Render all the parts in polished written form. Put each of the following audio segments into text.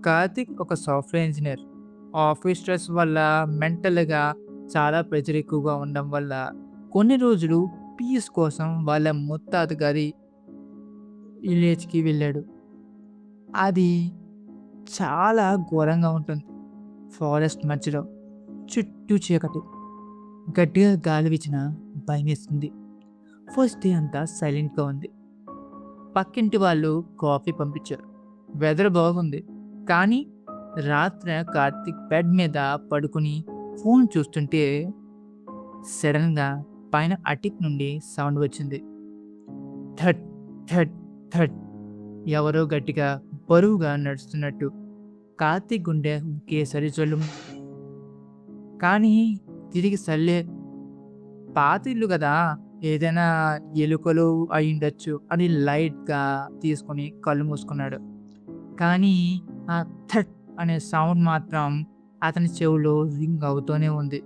కార్తిక్ ఒక software engineer. Office stress వల్ల మెంటల్‌గా చాలా ప్రెషర్ ఎక్కువగా ఉండడం వల్ల కొన్ని రోజులు పీస్ కోసం వాళ్ళ ముత్తాత గారి విలేజ్‌కి వెళ్ళాడు. అది చాలా ఘోరంగా ఉంటుంది. ఫారెస్ట్ మధ్యలో చుట్టూ చీకటి. గట్టిగా గాలి వీచినా భయమేస్తుంది. ఫస్ట్ డే అంతా సైలెంట్‌గా ఉంది. పక్కింటి వాళ్ళు కాఫీ పంపించారు. వెదర్ బాగుంది. కానీ రాత్రి కార్తీక్ బెడ్ మీద పడుకొని ఫోన్ చూస్తుంటే సడన్‌గా పైన అటిక్ నుండి సౌండ్ వచ్చింది. థట్ థట్ థట్ ఎవరో గట్టిగా బరువుగా నడుస్తున్నట్టు. కార్తీక్ గుండె ఒకేసారి జల్లుం. కానీ తిరిగి సర్లే పాత ఇల్లు గదా! ఏదైనా ఎలుకలు అయ్యుండొచ్చు అని లైట్‌గా తీసుకొని కళ్ళు మూసుకున్నాడు. కానీ ఆ థట్ అనే సౌండ్ మాత్రం అతని చెవులో రింగ్ అవుతూనే ఉంది.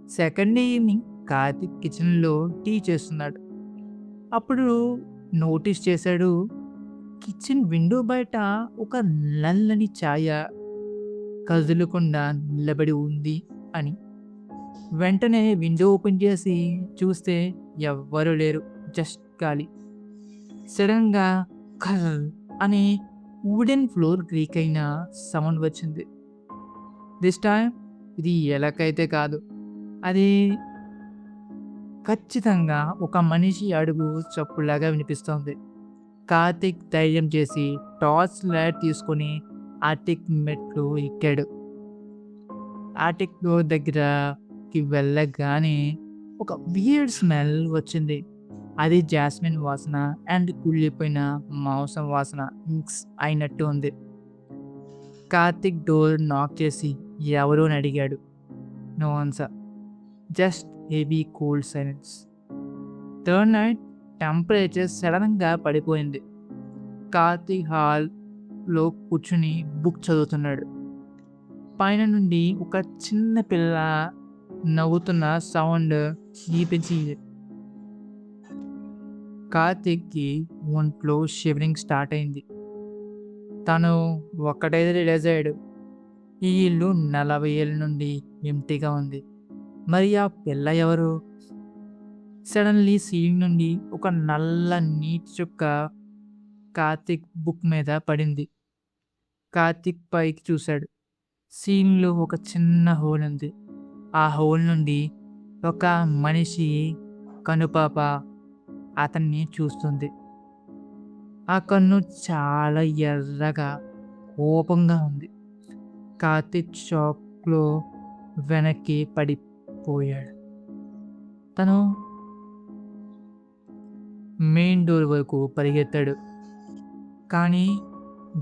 సెకండ్ డే ఈవినింగ్ కార్తీక్ కిచెన్‌లో టీ చేస్తున్నాడు. అప్పుడు నోటీస్ చేశాడు కిచెన్ విండో బయట ఒక నల్లని ఛాయ కదలకుండా నిలబడి ఉంది అని. వెంటనే విండో ఓపెన్ చేసి చూస్తే ఎవ్వరూ లేరు. జస్ట్ గాలి. సడెన్‌గా ఖర్ అని వుడెన్ ఫ్లోర్ క్రీక్ అయిన సౌండ్ వచ్చింది. దిస్ టైమ్ ఇది ఎలకైతే కాదు. అది ఖచ్చితంగా ఒక మనిషి అడుగు చప్పుడులాగా వినిపిస్తోంది. కార్తీక్ ధైర్యం చేసి టార్చ్ లైట్ తీసుకొని అటిక్ మెట్లు ఎక్కాడు. అటిక్ డోర్ దగ్గరకి వెళ్ళగానే ఒక వియర్డ్ స్మెల్ వచ్చింది. అది జాస్మిన్ వాసన అండ్ కుళ్ళిపోయిన మాంసం వాసన మిక్స్ అయినట్టు ఉంది. కార్తీక్ డోర్ నాక్ చేసి ఎవరు అని అడిగాడు. No answer. Just heavy cold silence. Third night temperature సడన్‌గా పడిపోయింది. కార్తీక్ హాల్‌లో కూర్చుని బుక్ చదువుతున్నాడు. పైన నుండి ఒక చిన్న పిల్ల నవ్వుతున్న సౌండ్ వినిపించింది. కార్తీక్‌కి ఒంట్లో షివరింగ్ స్టార్ట్ అయింది. తను ఒక్కటైతే రియలైజ్ అయ్యాడు. ఈ ఇల్లు 40 ఏళ్ల నుండి ఎంప్టీగా ఉంది. మరి ఆ పిల్ల ఎవరు? సడన్‌లీ సీలింగ్ నుండి ఒక నల్ల నీటి చుక్క కార్తీక్ బుక్ మీద పడింది. కార్తీక్ పైకి చూశాడు. సీలింగ్‌లో ఒక చిన్న హోల్ ఉంది. ఆ హోల్ నుండి ఒక మనిషి కనుపాప అతన్ని చూస్తుంది. ఆ కన్ను చాలా ఎర్రగా, కోపంగా ఉంది. కార్తీక్ షాక్‌లో వెనక్కి పడిపోయాడు. తను మెయిన్ డోర్ వరకు పరిగెత్తాడు. కానీ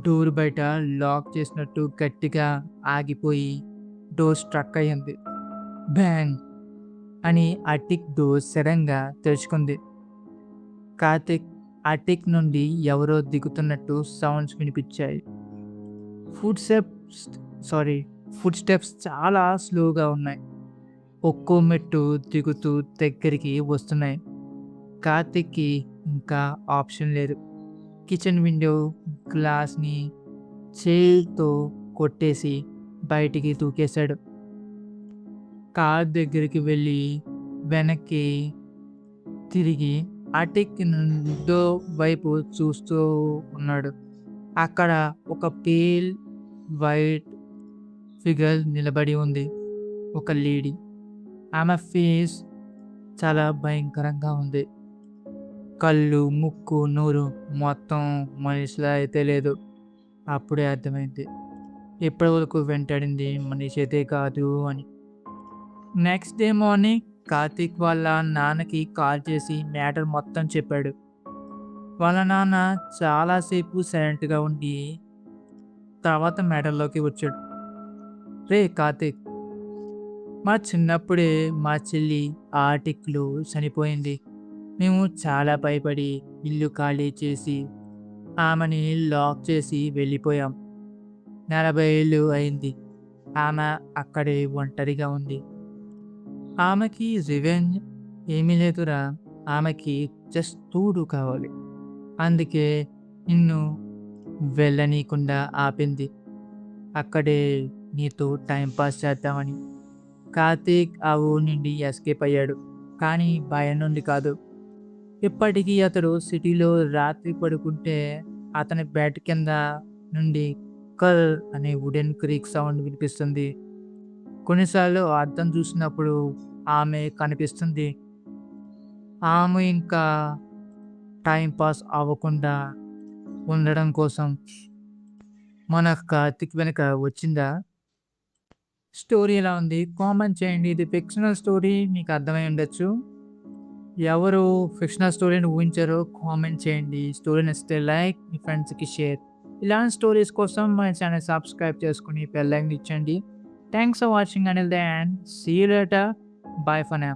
డోర్ బయట లాక్ చేసినట్టు గట్టిగా ఆగిపోయి డోర్ స్ట్రక్ అయ్యింది. బ్యాంగ్ అని అటిక్ డోర్ సడన్‌గా తెరుచుకుంది. కార్తీక్ అటిక్ నుండి ఎవరో దిగుతున్నట్టు సౌండ్స్ వినిపించాయి. Foot steps sorry foot steps చాలా స్లోగా ఉన్నాయి. ఒక్కో మెట్టు దిగుతూ దగ్గరికి వస్తున్నాయి. కార్తీక్‌కి ఇంకా ఆప్షన్ లేదు. కిచెన్ విండో గ్లాస్‌ని చేయితో కొట్టేసి బయటికి దూకేశాడు. కార్ దగ్గరికి వెళ్ళి వెనక్కి తిరిగి అటిక్ విండో వైపు చూస్తూ ఉన్నాడు. అక్కడ ఒక పేల్ వైట్ ఫిగర్ నిలబడి ఉంది. ఒక లేడీ. ఆమె ఫేస్ చాలా భయంకరంగా ఉంది. కళ్ళు, ముక్కు, నోరు మొత్తం మనిషిలా అయితే లేదు. అప్పుడే అర్థమైంది. ఇప్పటివరకు వెంటాడింది మనిషి అయితే కాదు అని. నెక్స్ట్ డే మార్నింగ్ కార్తీక్ వాళ్ళ నాన్నకి కాల్ చేసి మ్యాటర్ మొత్తం చెప్పాడు. వాళ్ళ నాన్న చాలాసేపు సైలెంట్‌గా ఉండి తర్వాత మ్యాటర్‌లోకి వచ్చాడు. "రేయ్ కార్తీక్! మా చిన్నప్పుడే మా చెల్లి ఆర్టిక్‌లో చనిపోయింది. మేము చాలా భయపడి ఇల్లు ఖాళీ చేసి ఆమెని లాక్ చేసి వెళ్ళిపోయాం. 40 ఏళ్ళు అయింది. ఆమె అక్కడే ఒంటరిగా ఉంది. ఆమెకి రివెంజ్ ఏమీ లేదురా. ఆమెకి జస్ట్ తోడు కావాలి. అందుకే నిన్ను వెళ్ళనీయకుండా ఆపింది. అక్కడే నీతో టైం పాస్ చేద్దామని. కార్తీక్ ఆ ఊరు నుండి ఎస్కేప్ అయ్యాడు. కానీ భయం నుండి కాదు. ఇప్పటికీ అతడు సిటీలో రాత్రి పడుకుంటే అతని బెడ్ కింద నుండి కర్ అనే వుడెన్ క్రీక్ సౌండ్ వినిపిస్తుంది. కొన్నిసార్లు అద్దం చూసినప్పుడు ఆమె కనిపిస్తుంది. ఆమె ఇంకా టైం పాస్ అవ్వకుండా ఉండడం కోసం మన కార్తీక్ వెనక వచ్చిందా? స్టోరీ ఎలా ఉంది? కామెంట్ చేయండి. ఇది ఫిక్షనల్ స్టోరీ మీకు అర్థమై ఉండొచ్చు. ఎవరు ఫిక్షనల్ స్టోరీని ఊహించారో కామెంట్ చేయండి. స్టోరీ నచ్చితే లైక్, మీ ఫ్రెండ్స్‌కి షేర్. ఇలాంటి స్టోరీస్ కోసం మన ఛానల్ సబ్స్క్రైబ్ చేసుకొని బెల్ ఐకాన్ ఇచ్చండి. Thanks for watching until then see you later. Bye for now.